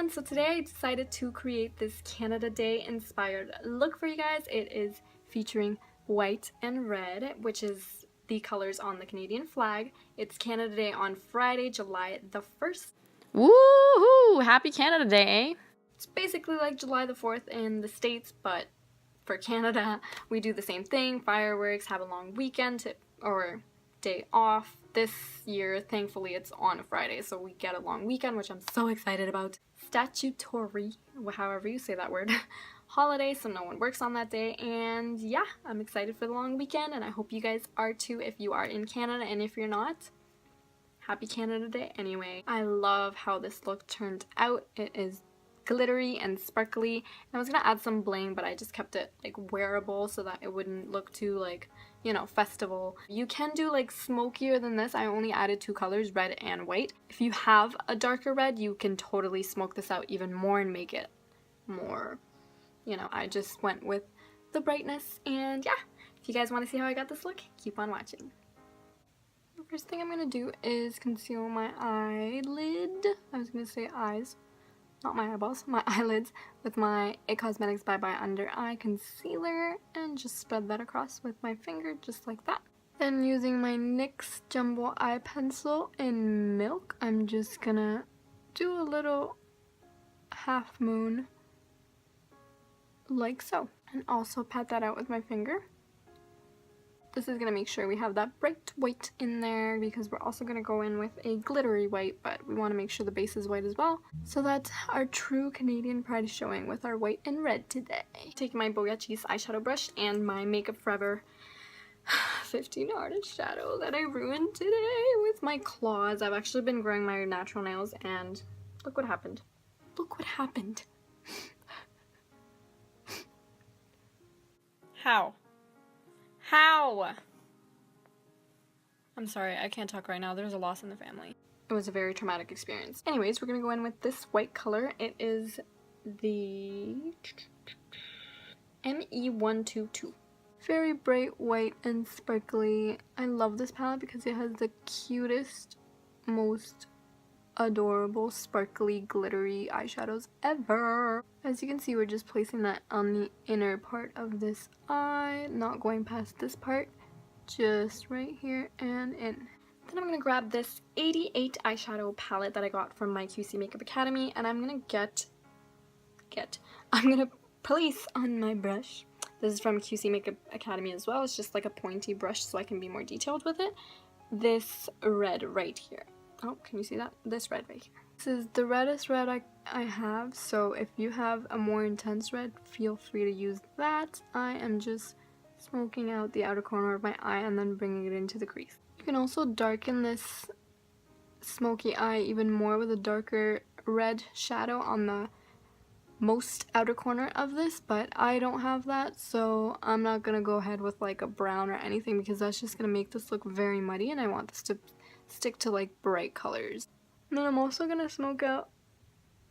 everyone, so today I decided to create this Canada Day inspired look for you guys. It is featuring white and red, which is the colors on the Canadian flag. It's Canada Day on Friday, July the 1st. Woohoo! Happy Canada Day, eh? It's basically like July the 4th in the States, but for Canada, we do the same thing. Fireworks, have a long weekend or day off. This year, thankfully, it's on a Friday, so we get a long weekend, which I'm so excited about. Statutory, however you say that word, holiday, so no one works on that day. And yeah, I'm excited for the long weekend, and I hope you guys are too if you are in Canada, and if you're not, happy Canada Day anyway. I love how this look turned out. It is glittery and sparkly, and I was gonna add some bling, but I just kept it like wearable so that it wouldn't look too like, you know, festival. You can do like smokier than this. I only added 2 colors, red and white. If you have a darker red, you can totally smoke this out even more and make it more, you know. I just went with the brightness, and yeah, if you guys want to see how I got this look, keep on watching. The first thing I'm gonna do is conceal my eyelid. I was gonna say eyes, not my eyeballs, my eyelids, with my It Cosmetics Bye Bye Under Eye Concealer, and just spread that across with my finger just like that. Then using my NYX Jumbo Eye Pencil in Milk, I'm just gonna do a little half moon like so, and also pat that out with my finger. This is going to make sure we have that bright white in there, because we're also going to go in with a glittery white, but we want to make sure the base is white as well, so that our true Canadian pride is showing with our white and red today. Taking my Beau Gachis eyeshadow brush and my Makeup Forever 15 Artist Shadow that I ruined today with my claws. I've actually been growing my natural nails, and look what happened. Look what happened. How? How? I'm sorry, I can't talk right now. There's a loss in the family. It was a very traumatic experience. Anyways, we're gonna go in with this white color. It is the ME122. Very bright white and sparkly. I love this palette because it has the cutest, most adorable, sparkly, glittery eyeshadows ever. As you can see, we're just placing that on the inner part of this eye, not going past this part, just right here and in. Then I'm gonna grab this 88 eyeshadow palette that I got from my QC Makeup Academy, and I'm gonna I'm gonna place on my brush. This is from QC Makeup Academy as well. It's just like a pointy brush so I can be more detailed with it. This red right here. Oh, can you see that? This red right here. This is the reddest red I have, so if you have a more intense red, feel free to use that. I am just smoking out the outer corner of my eye and then bringing it into the crease. You can also darken this smoky eye even more with a darker red shadow on the most outer corner of this, but I don't have that, so I'm not gonna go ahead with like a brown or anything, because that's just gonna make this look very muddy, and I want this to stick to like bright colors. And then I'm also gonna smoke out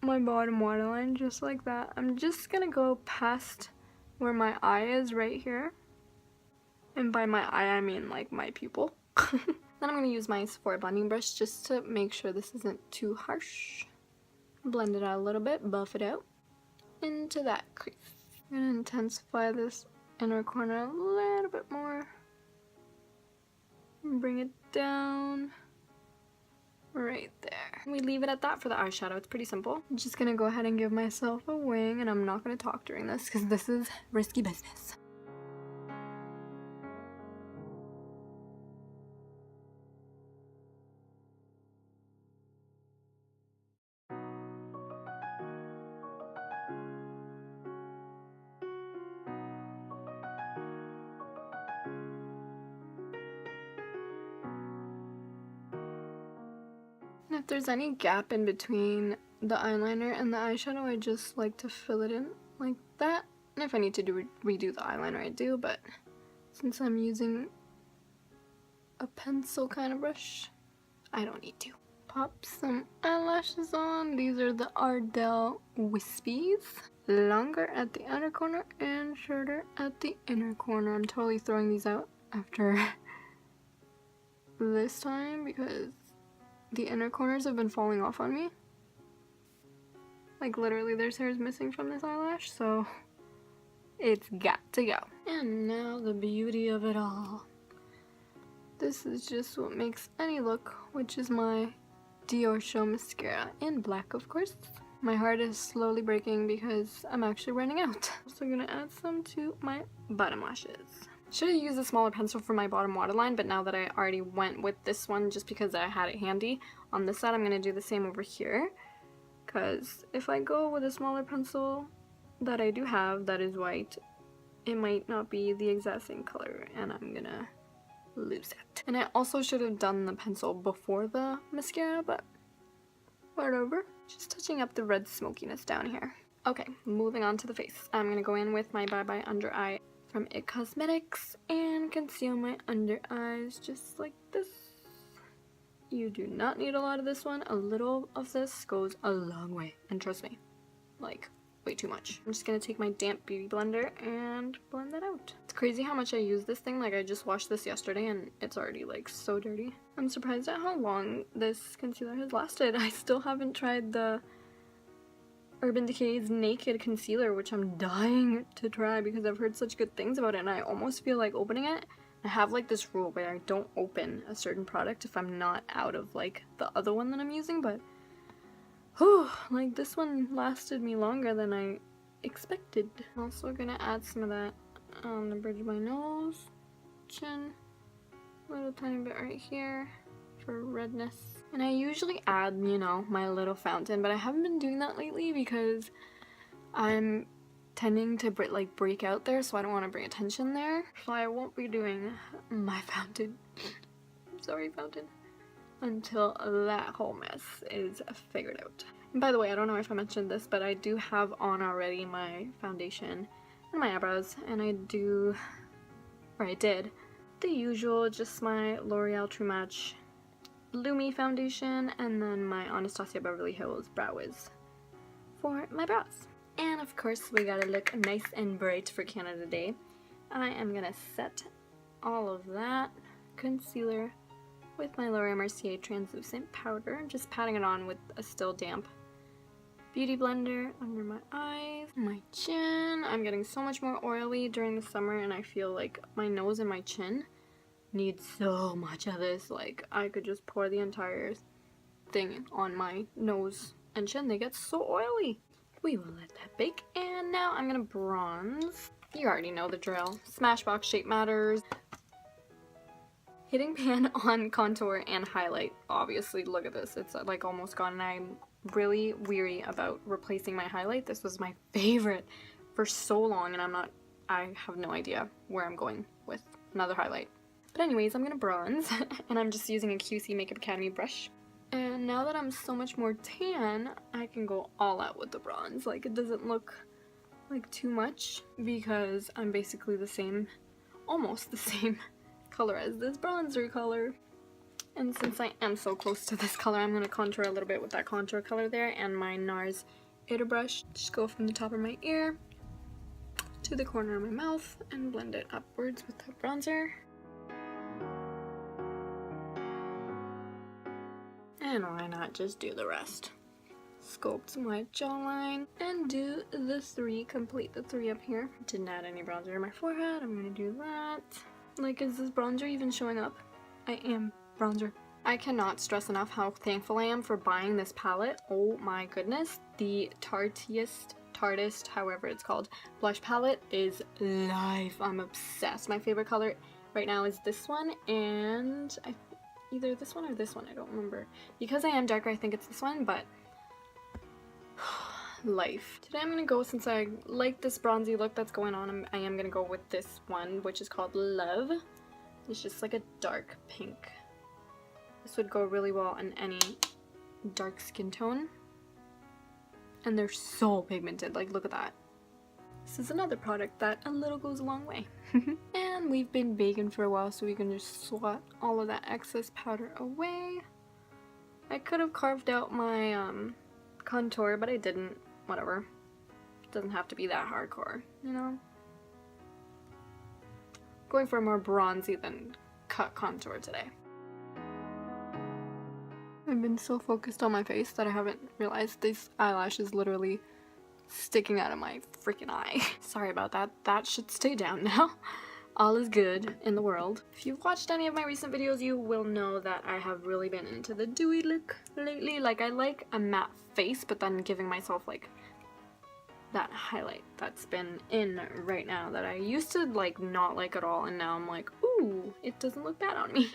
my bottom waterline just like that. I'm just gonna go past where my eye is right here, and by my eye I mean like my pupil. Then I'm gonna use my Sephora blending brush just to make sure this isn't too harsh. Blend it out a little bit, buff it out into that crease. I'm gonna intensify this inner corner a little bit more and bring it down right there. We leave it at that for the eyeshadow. It's pretty simple. I'm just gonna go ahead and give myself a wing, and I'm not gonna talk during this because this is risky business. And if there's any gap in between the eyeliner and the eyeshadow, I just like to fill it in like that. And if I need to redo the eyeliner, I do, but since I'm using a pencil kind of brush, I don't need to. Pop some eyelashes on. These are the Ardell Wispies. Longer at the outer corner and shorter at the inner corner. I'm totally throwing these out after this time because the inner corners have been falling off on me. Like literally there's hairs missing from this eyelash, so it's got to go. And now the beauty of it all. This is just what makes any look, which is my Diorshow mascara in black, of course. My heart is slowly breaking because I'm actually running out. Also gonna add some to my bottom lashes. Should have used a smaller pencil for my bottom waterline, but now that I already went with this one just because I had it handy on this side, I'm gonna do the same over here. Because if I go with a smaller pencil that I do have that is white, it might not be the exact same color and I'm gonna lose it. And I also should have done the pencil before the mascara, but whatever. Just touching up the red smokiness down here. Okay, moving on to the face. I'm gonna go in with my Bye Bye Under Eye from IT Cosmetics and conceal my under eyes just like this. You do not need a lot of this one. A little of this goes a long way. And trust me, like, way too much. I'm just gonna take my damp beauty blender and blend that out. It's crazy how much I use this thing. Like, I just washed this yesterday and it's already like so dirty. I'm surprised at how long this concealer has lasted. I still haven't tried the Urban Decay's Naked Concealer, which I'm dying to try because I've heard such good things about it and I almost feel like opening it. I have like this rule where I don't open a certain product if I'm not out of like the other one that I'm using, but whew, like this one lasted me longer than I expected. I'm also gonna add some of that on the bridge of my nose, chin, a little tiny bit right here for redness. And I usually add, you know, my little fountain, but I haven't been doing that lately because I'm tending to break out there, so I don't want to bring attention there. So I won't be doing my fountain, sorry fountain, until that whole mess is figured out. And by the way, I don't know if I mentioned this, but I do have on already my foundation and my eyebrows, and I did the usual, just my L'Oreal True Match Lumi foundation, and then my Anastasia Beverly Hills Brow Wiz for my brows. And of course, we gotta look nice and bright for Canada Day. I am gonna set all of that concealer with my L'Oreal Mercier translucent powder. I'm just patting it on with a still damp beauty blender under my eyes, my chin. I'm getting so much more oily during the summer and I feel like my nose and my chin need so much of this. Like, I could just pour the entire thing on my nose and chin. They get so oily. We will let that bake. And now I'm gonna bronze. You already know the drill. Smashbox Shape Matters. Hitting pan on contour and highlight. Obviously, look at this. It's like almost gone and I'm really weary about replacing my highlight. This was my favorite for so long and I have no idea where I'm going with another highlight. But anyways, I'm gonna bronze and I'm just using a QC Makeup Academy brush. And now that I'm so much more tan, I can go all out with the bronze. Like, it doesn't look like too much because I'm basically the same, almost the same color as this bronzer color. And since I am so close to this color, I'm going to contour a little bit with that contour color there and my Nars Ita Brush. Just go from the top of my ear to the corner of my mouth and blend it upwards with that bronzer. And why not just do the rest? Sculpt my jawline and do the three, complete the three up here. Didn't add any bronzer to my forehead. I'm gonna do that. Like, is this bronzer even showing up? I am bronzer. I cannot stress enough how thankful I am for buying this palette. Oh my goodness. The Tarteist, however it's called, blush palette is life. I'm obsessed. My favorite color right now is this one, and either this one or this one, I don't remember. Because I am darker, I think it's this one, but life. Today I'm gonna go, since I like this bronzy look that's going on, I am gonna go with this one, which is called Love. It's just like a dark pink. This would go really well on any dark skin tone. And they're so pigmented, like look at that. This is another product that a little goes a long way. And we've been baking for a while, so we can just swat all of that excess powder away. I could have carved out my contour, but I didn't. Whatever. It doesn't have to be that hardcore, you know? Going for a more bronzy than cut contour today. I've been so focused on my face that I haven't realized this eyelash is literally sticking out of my freaking eye. Sorry about that. That should stay down now. All is good in the world. If you've watched any of my recent videos, you will know that I have really been into the dewy look lately. Like, I like a matte face, but then giving myself like that highlight that's been in right now that I used to like not like at all, and now I'm like, ooh, it doesn't look bad on me.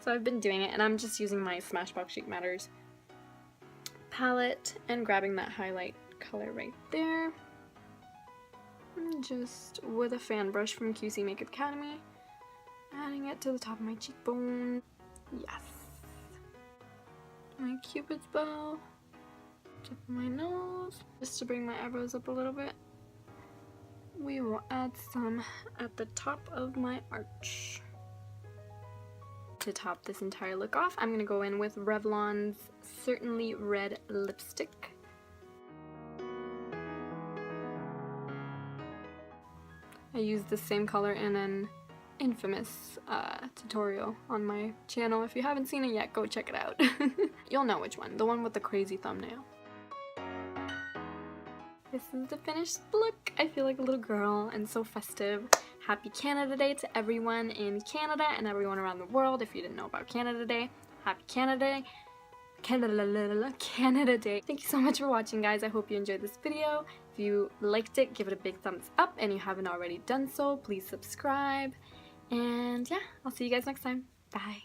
So I've been doing it, and I'm just using my Smashbox Chic Matters palette and grabbing that highlight color right there. And just with a fan brush from QC Makeup Academy, adding it to the top of my cheekbone. Yes. My Cupid's bow. Tip of my nose. Just to bring my eyebrows up a little bit. We will add some at the top of my arch. To top this entire look off, I'm going to go in with Revlon's Certainly Red lipstick. I used the same color in an infamous tutorial on my channel. If you haven't seen it yet, go check it out. You'll know which one, the one with the crazy thumbnail. This is the finished look. I feel like a little girl and so festive. Happy Canada Day to everyone in Canada and everyone around the world. If you didn't know about Canada Day, happy Canada Day. Canada Day. Thank you so much for watching, guys. I hope you enjoyed this video. If you liked it, give it a big thumbs up, and you haven't already done so, please subscribe. And yeah, I'll see you guys next time. Bye.